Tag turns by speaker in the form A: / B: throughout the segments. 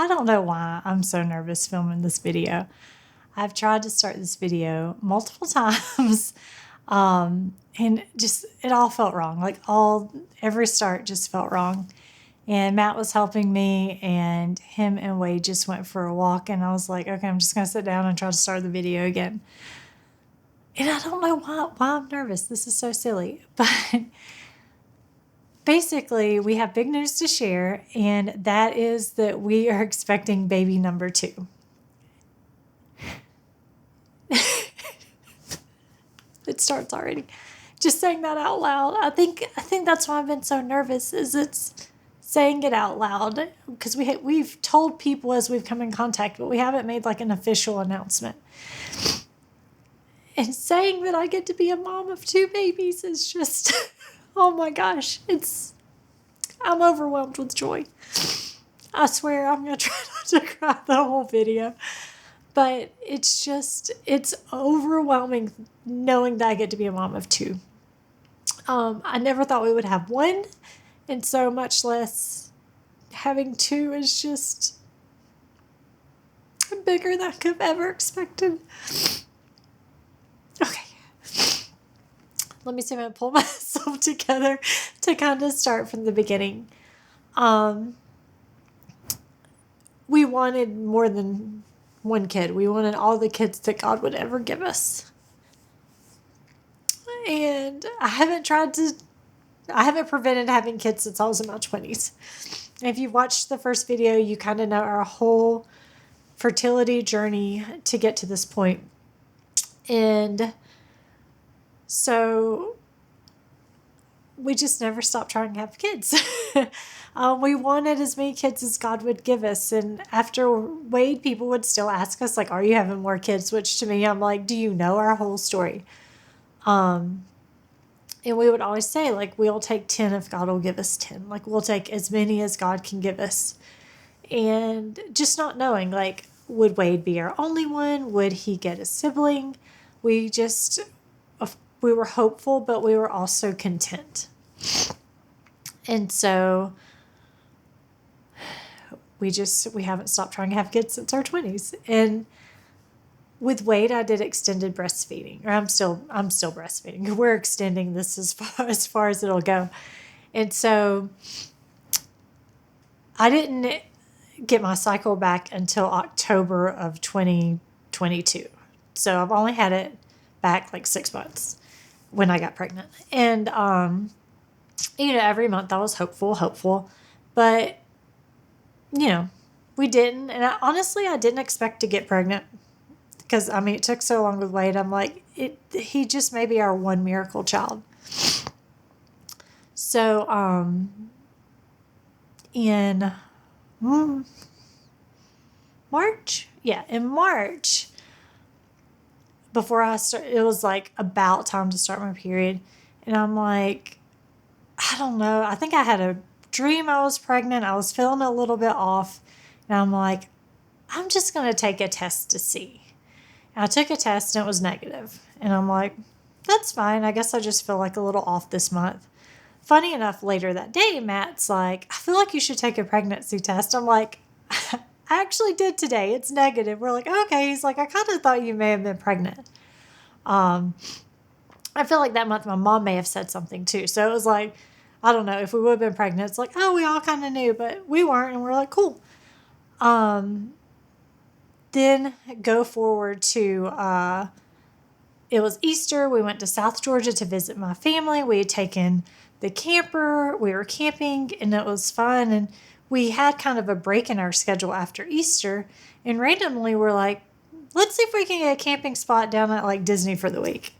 A: I don't know why I'm so nervous filming this video. I've tried to start this video multiple times, and just it all felt wrong. Like every start just felt wrong. And Matt was helping me, and him and Wade just went for a walk, and I was like, okay, I'm just gonna sit down and try to start the video again. And I don't know why I'm nervous. This is so silly, but basically, we have big news to share, and that is that we are expecting baby number 2. It starts already. Just saying that out loud. I think that's why I've been so nervous, is it's saying it out loud, because we've told people as we've come in contact, but we haven't made like an official announcement. And saying that I get to be a mom of 2 babies is just, oh my gosh, I'm overwhelmed with joy. I swear I'm going to try not to cry the whole video. But it's overwhelming knowing that I get to be a mom of 2. I never thought we would have 1, and so much less having 2 is just bigger than I could have ever expected. Okay. Let me see if I can pull myself together to kind of start from the beginning. We wanted more than 1 kid. We wanted all the kids that God would ever give us. And I haven't prevented having kids since I was in my 20s. If you've watched the first video, you kind of know our whole fertility journey to get to this point. And so we just never stopped trying to have kids. We wanted as many kids as God would give us. And after Wade, people would still ask us, like, are you having more kids? Which to me, I'm like, do you know our whole story? And we would always say, like, we'll take 10 if God will give us 10. Like, we'll take as many as God can give us. And just not knowing, like, would Wade be our only one? Would he get a sibling? We were hopeful, but we were also content. And so we haven't stopped trying to have kids since our 20s. And with Wade, I did extended breastfeeding, or I'm still breastfeeding. We're extending this as far as it'll go. And so I didn't get my cycle back until October of 2022. So I've only had it back like 6 months when I got pregnant. And, every month I was hopeful, but, we didn't. And I didn't expect to get pregnant because, it took so long with Wade. I'm like, he just may be our one miracle child. So, in March, before I started, it was like about time to start my period. And I'm like, I don't know. I think I had a dream I was pregnant. I was feeling a little bit off. And I'm like, I'm just going to take a test to see. And I took a test and it was negative. And I'm like, that's fine. I guess I just feel like a little off this month. Funny enough, later that day, Matt's like, I feel like you should take a pregnancy test. I'm like, I actually did today. It's negative. We're like, okay. He's like, I kind of thought you may have been pregnant. I feel like that month my mom may have said something too. So it was like, I don't know, if we would have been pregnant, it's like, oh, we all kind of knew, but we weren't. And we're like, cool. Then go forward to, it was Easter. We went to South Georgia to visit my family. We had taken the camper. We were camping and it was fun. And we had kind of a break in our schedule after Easter. And randomly we're like, let's see if we can get a camping spot down at like Disney for the week.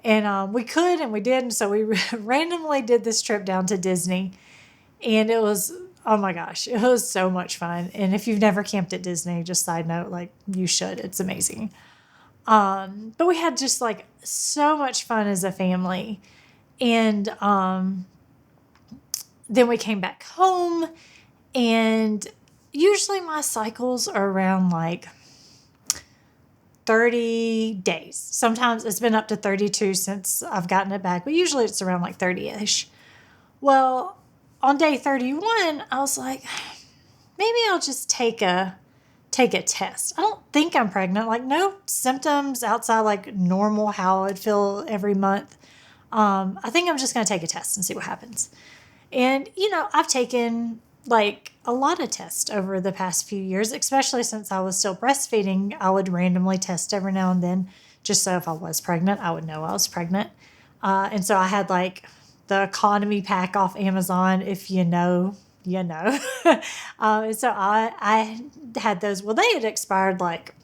A: And we could and we did. And so we randomly did this trip down to Disney. And it was, oh my gosh, it was so much fun. And if you've never camped at Disney, just side note, like you should. It's amazing. But we had just like so much fun as a family. And then we came back home. And usually my cycles are around like 30 days. Sometimes it's been up to 32 since I've gotten it back, but usually it's around like 30-ish. Well, on day 31, I was like, maybe I'll just take a test. I don't think I'm pregnant. Like, no symptoms outside like normal how I'd feel every month. I think I'm just going to take a test and see what happens. And, I've taken like a lot of tests over the past few years, especially since I was still breastfeeding. I would randomly test every now and then just so if I was pregnant, I would know I was pregnant. And so I had like the economy pack off Amazon, if you know, you know. And so I had those. Well, they had expired like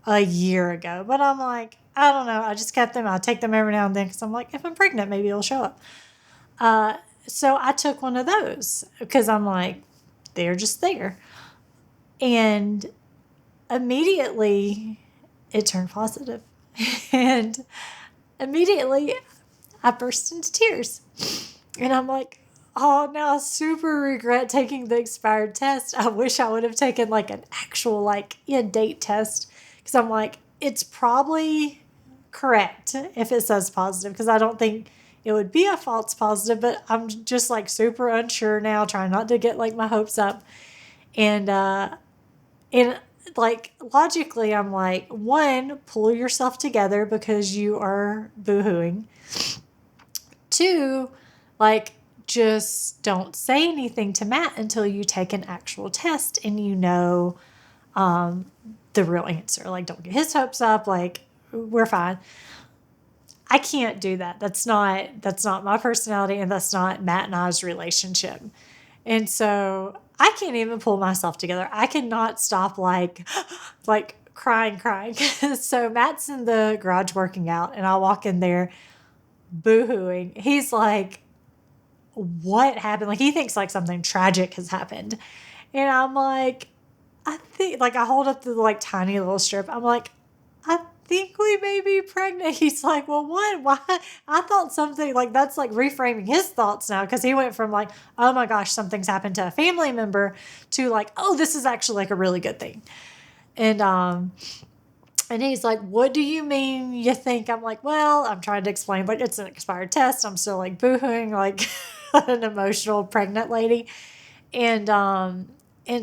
A: a year ago, but I'm like, I don't know. I just kept them. I take them every now and then because I'm like, if I'm pregnant, maybe it'll show up. So I took one of those because I'm like, they're just there. And immediately it turned positive. And immediately I burst into tears. And I'm like, oh, now I super regret taking the expired test. I wish I would have taken like an actual like in-date test because I'm like, it's probably correct if it says positive because I don't think it would be a false positive, but I'm just like super unsure now, trying not to get like my hopes up. And like logically, I'm like, one, pull yourself together because you are boohooing. Two, like, just don't say anything to Matt until you take an actual test and you know the real answer. Like, don't get his hopes up. Like, we're fine. I can't do that. That's not my personality, and that's not Matt and I's relationship. And so I can't even pull myself together. I cannot stop like crying. So Matt's in the garage working out, and I walk in there boohooing. He's like, what happened? Like, he thinks like something tragic has happened. And I'm like, I think, like, I hold up the like tiny little strip. I'm like, I think we may be pregnant. He's like, well, what? Why? I thought something like that's like reframing his thoughts now because he went from like, oh my gosh, something's happened to a family member to like, oh, this is actually like a really good thing. And he's like, what do you mean you think? I'm like, well, I'm trying to explain, like, it's an expired test. I'm still like boohooing like an emotional pregnant lady. And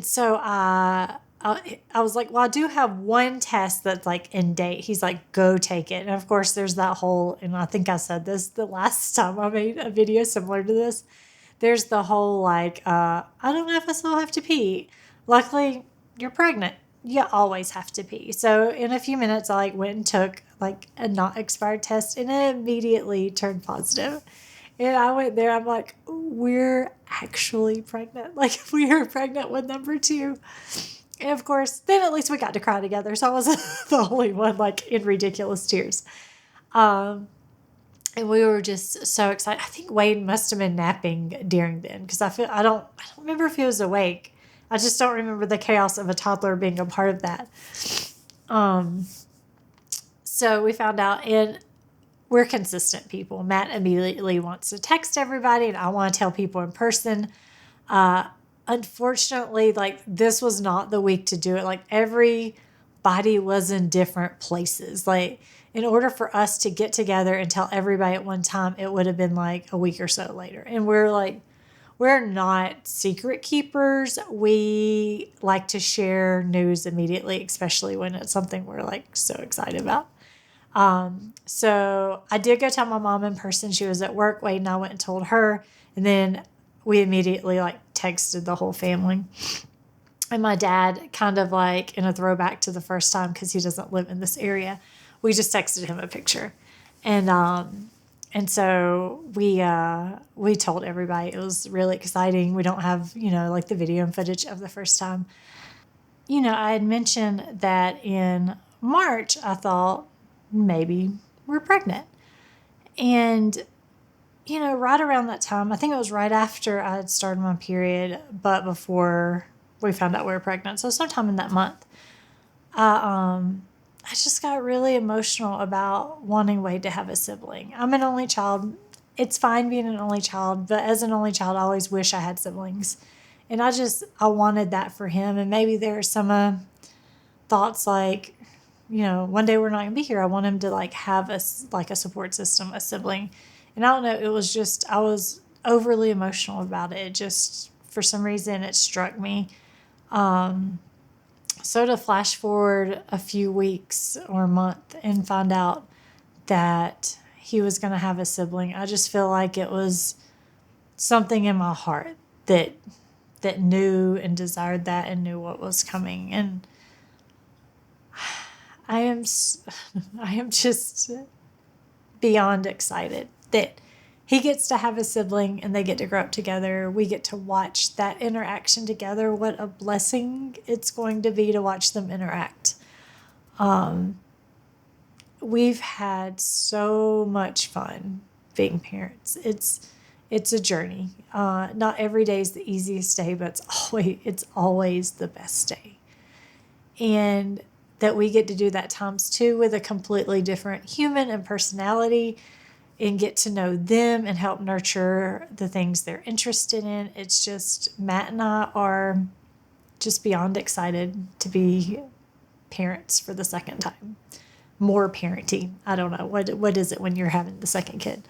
A: so I was like, well, I do have one test that's like in date. He's like, go take it. And of course, there's that whole, and I think I said this the last time I made a video similar to this. There's the whole like, I don't know if I still have to pee. Luckily, you're pregnant. You always have to pee. So in a few minutes, I like went and took like a not expired test, and it immediately turned positive. And I went there. I'm like, we're actually pregnant. Like, we are pregnant with number 2. And of course, then at least we got to cry together. So I wasn't the only one like in ridiculous tears. And we were just so excited. I think Wade must have been napping during then because I don't remember if he was awake. I just don't remember the chaos of a toddler being a part of that. So we found out, and we're consistent people. Matt immediately wants to text everybody, and I want to tell people in person. Unfortunately, like, this was not the week to do it. Like, everybody was in different places. Like, in order for us to get together and tell everybody at one time, it would have been like a week or so later. And we're not secret keepers. We like to share news immediately, especially when it's something we're like so excited about. So I did go tell my mom in person. She was at work. Wade and I went and told her. And then we immediately like texted the whole family. And my dad, kind of like in a throwback to the first time, because he doesn't live in this area, we just texted him a picture. And so we told everybody. It was really exciting. We don't have, like the video and footage of the first time. I had mentioned that in March, I thought maybe we're pregnant. And, right around that time, I think it was right after I had started my period, but before we found out we were pregnant. So sometime in that month, I just got really emotional about wanting Wade to have a sibling. I'm an only child. It's fine being an only child, but as an only child, I always wish I had siblings. And I wanted that for him. And maybe there are some thoughts like, one day we're not going to be here. I want him to like have a support system, a sibling. And I don't know, it was just, I was overly emotional about it. It just, for some reason, it struck me. So to flash forward a few weeks or a month and find out that he was going to have a sibling, I just feel like it was something in my heart that knew and desired that and knew what was coming. And I am I am just beyond excited that he gets to have a sibling and they get to grow up together. We get to watch that interaction together. What a blessing it's going to be to watch them interact. We've had so much fun being parents. It's a journey. Not every day is the easiest day, but it's always the best day. And that we get to do that times two with a completely different human and personality, and get to know them and help nurture the things they're interested in. It's just, Matt and I are just beyond excited to be parents for the second time. More parenting. I don't know. What is it when you're having the second kid?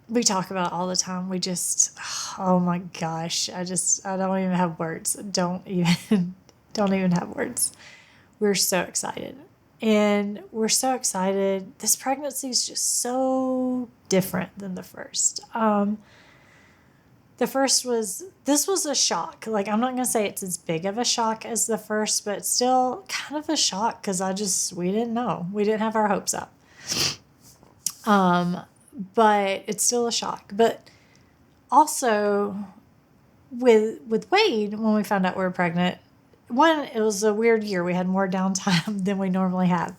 A: We talk about it all the time. We just, oh my gosh, I don't even have words. Don't even have words. We're so excited. And we're so excited. This pregnancy is just so different than the first. This was a shock. Like, I'm not going to say it's as big of a shock as the first, but still kind of a shock because we didn't know. We didn't have our hopes up. But it's still a shock. But also with Wade, when we found out we were pregnant, one, it was a weird year. We had more downtime than we normally have.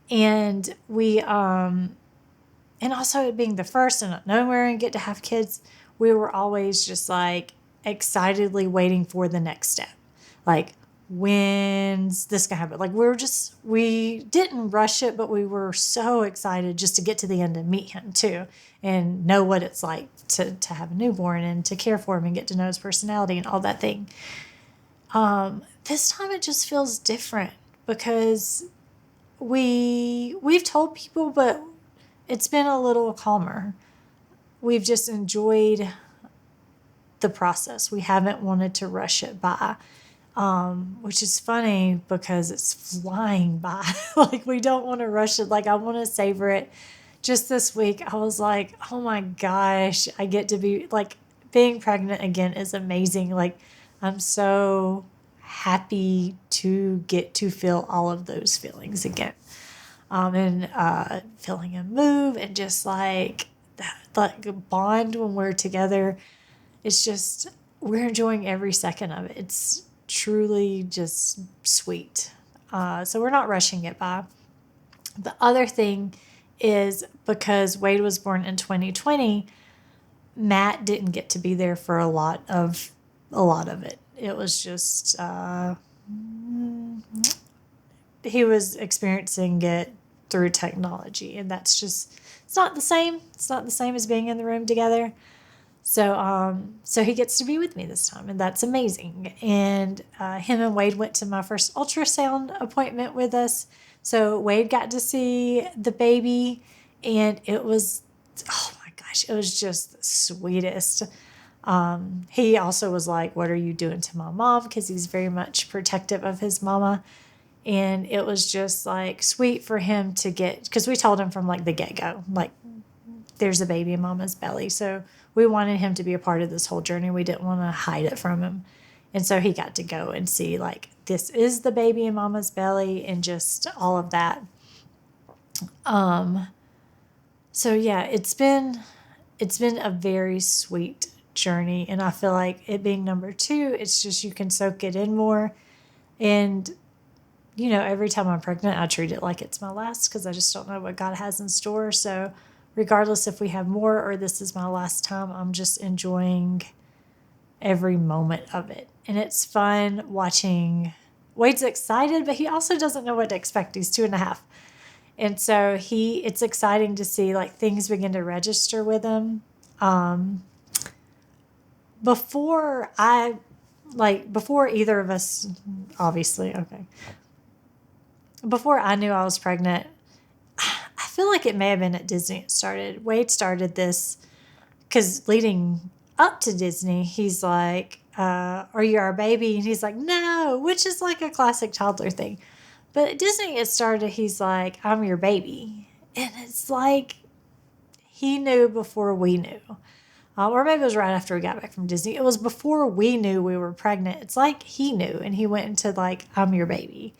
A: And and also it being the first and not knowing we were going to get to have kids, we were always just like excitedly waiting for the next step. Like, when's this going to happen? Like, we didn't rush it, but we were so excited just to get to the end and meet him too and know what it's like to have a newborn and to care for him and get to know his personality and all that thing. This time it just feels different because we've told people, but it's been a little calmer. We've just enjoyed the process. We haven't wanted to rush it by, which is funny because it's flying by. Like, we don't want to rush it. Like, I want to savor it. Just this week, I was like, oh my gosh, I get to be, like, being pregnant again is amazing. Like, I'm so happy to get to feel all of those feelings again. And feeling a move and just like that bond when we're together. It's just, we're enjoying every second of it. It's truly just sweet. So we're not rushing it by. The other thing is, because Wade was born in 2020, Matt didn't get to be there for a lot of it. It was just, he was experiencing it through technology, and that's just, it's not the same. It's not the same as being in the room together. So he gets to be with me this time, and that's amazing. And him and Wade went to my first ultrasound appointment with us. So Wade got to see the baby, and it was, oh my gosh, it was just the sweetest. He also was like, what are you doing to my mom? Because he's very much protective of his mama. And it was just like sweet for him to get, because we told him from like the get-go, like, there's a baby in mama's belly. So we wanted him to be a part of this whole journey. We didn't want to hide it from him. And so he got to go and see, like, this is the baby in mama's belly and just all of that. So yeah, it's been a very sweet journey. And I feel like it being number 2, it's just, you can soak it in more. And, you know, every time I'm pregnant, I treat it like it's my last, because I just don't know what God has in store. So regardless if we have more or this is my last time, I'm just enjoying every moment of it. And it's fun watching. Wade's excited, but he also doesn't know what to expect. He's 2.5. And so it's exciting to see, like, things begin to register with him. Before either of us, obviously, okay. Before I knew I was pregnant, I feel like it may have been at Disney it started. Wade started this because leading up to Disney, he's like, are you our baby? And he's like, no, which is like a classic toddler thing. But at Disney, it started, he's like, I'm your baby. And it's like he knew before we knew. Or maybe it was right after we got back from Disney. It was before we knew we were pregnant. It's like he knew, and he went into like, I'm your baby.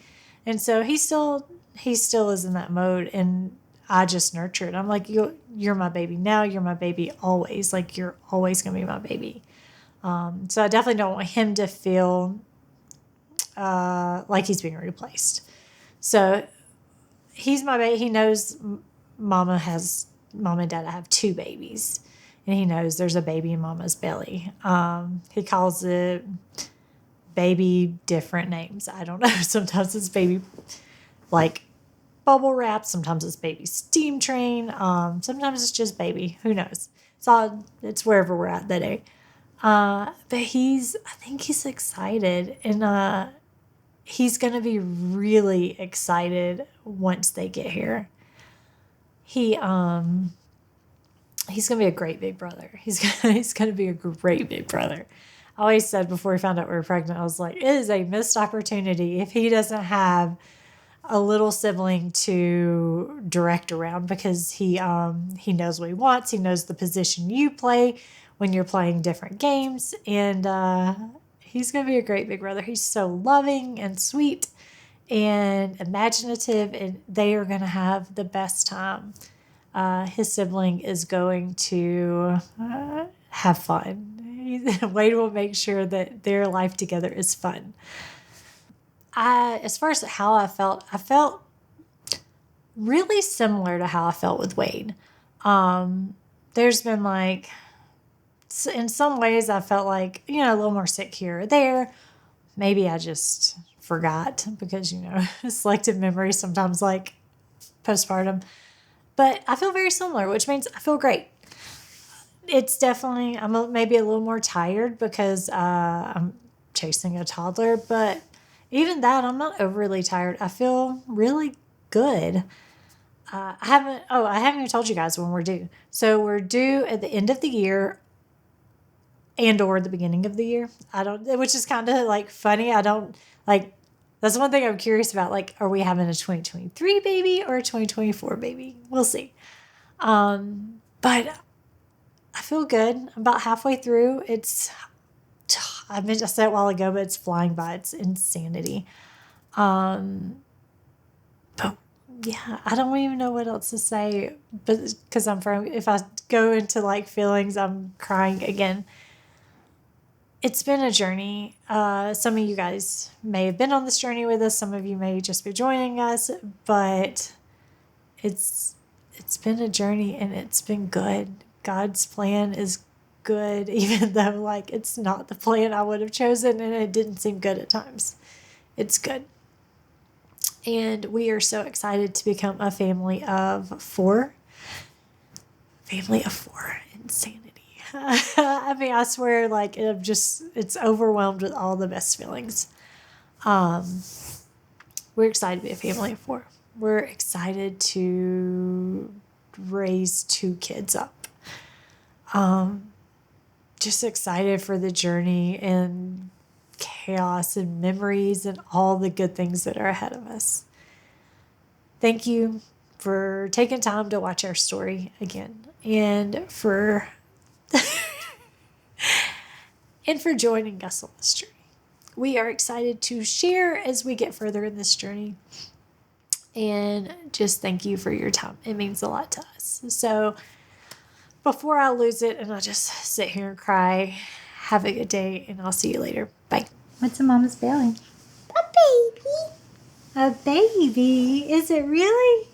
A: And so he still is in that mode, and I just nurture it. I'm like, you're my baby now. You're my baby always. Like, you're always going to be my baby. So I definitely don't want him to feel like he's being replaced. So he's my baby. He knows mom and dad have two babies. And he knows there's a baby in mama's belly. He calls it baby different names. I don't know. Sometimes it's baby like bubble wrap. Sometimes it's baby steam train. Sometimes it's just baby. Who knows? It's wherever we're at that day. But I think he's excited. And he's going to be really excited once they get here. He's going to be a great big brother. He's going to be a great big brother. I always said before we found out we were pregnant, I was like, it is a missed opportunity if he doesn't have a little sibling to direct around, because he knows what he wants. He knows the position you play when you're playing different games. And he's going to be a great big brother. He's so loving and sweet and imaginative, and they are going to have the best time. His sibling is going to have fun. Wade will make sure that their life together is fun. As far as how I felt really similar to how I felt with Wade. There's been like, in some ways I felt like, a little more sick here or there. Maybe I just forgot because, selective memory sometimes, like postpartum. But I feel very similar, which means I feel great. It's definitely, I'm maybe a little more tired because I'm chasing a toddler. But even that, I'm not overly tired. I feel really good. I haven't even told you guys when we're due. So we're due at the end of the year and or the beginning of the year. Which is kind of like funny. That's one thing I'm curious about. Like, are we having a 2023 baby or a 2024 baby? We'll see. But I feel good. I'm about halfway through. I said it a while ago, but it's flying by. It's insanity. But yeah, I don't even know what else to say. But because if I go into like feelings, I'm crying again. It's been a journey. Some of you guys may have been on this journey with us. Some of you may just be joining us, but it's been a journey and it's been good. God's plan is good, even though like it's not the plan I would have chosen and it didn't seem good at times. It's good. And we are so excited to become a family of 4. Family of 4. Insanity. I mean, I swear, like, it's overwhelmed with all the best feelings. We're excited to be a family of 4. We're excited to raise 2 kids up. Just excited for the journey and chaos and memories and all the good things that are ahead of us. Thank you for taking time to watch our story again, and for joining us on this journey. We are excited to share as we get further in this journey. And just thank you for your time. It means a lot to us. So before I lose it and I just sit here and cry, have a good day, and I'll see you later. Bye. What's in Mama's belly?
B: A baby.
A: A baby? Is it really?